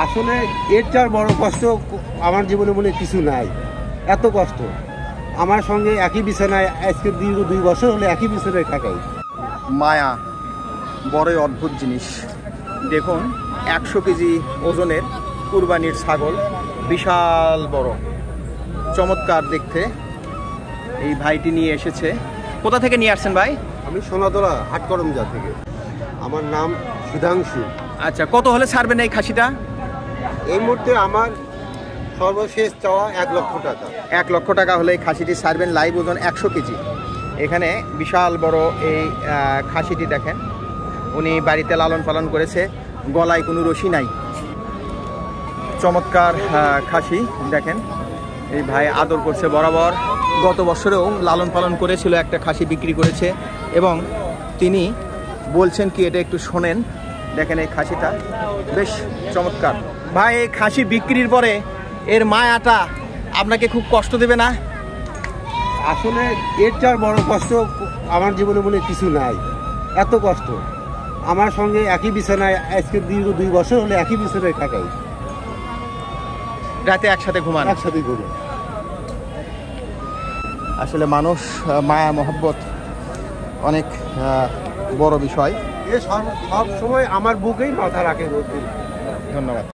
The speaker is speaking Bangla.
আসলে এর চার বড় কষ্ট আমার জীবনে বলে কিছু নাই। এত কষ্ট আমার সঙ্গে একই বিছানায় আজকে দীর্ঘ 2 বছর হলে একই বিছানায় থাকাই। মায়া বড়ই অদ্ভুত জিনিস। দেখুন 100 কেজি ওজনের কুরবানির ছাগল, বিশাল বড়, চমৎকার দেখতে। এই ভাইটি নিয়ে এসেছে। কোথা থেকে নিয়ে আসছেন ভাই? আমি সোনাতলা হাটকরমজা থেকে। আমার নাম সুধাংশু। আচ্ছা, কত হলে ছাড়বেন এই খাসিটা? এই মুহূর্তে আমার সর্বশেষ চাওয়া 1 লক্ষ টাকা। 1 লক্ষ টাকা হলে এই খাসিটি ছাড়বেন। লাইভ ওজন 100 কেজি। এখানে বিশাল বড় এই খাসিটি দেখেন, উনি বাড়িতে লালন পালন করেছে, গলায় কোনো রশি নাই। চমৎকার খাসি দেখেন, এই ভাই আদর করছে বরাবর। গত বছরেও লালন পালন করেছিল, একটা খাসি বিক্রি করেছে এবং তিনি বলছেন কি এটা একটু শোনেন। দেখেন এই খাসিটা বেশ চমৎকার। ভাই এই খাসি বিক্রির পরে এর মায়াটা আপনাকে খুব কষ্ট দেবে না? আসলে এর চার বড় কষ্ট আমার জীবনে বলে কিছু নাই। এত কষ্ট আমার সঙ্গে একই বিছানায় আজকে দীর্ঘ 2 বছর হলে একই বিছানায় থাকাই। রাতে একসাথে ঘুমান? একসাথে ঘুরি। আসলে মানুষ মায়া মহব্বত অনেক বড় বিষয়। সব সময় আমার বুকেই মাথা রাখে। ধন্যবাদ।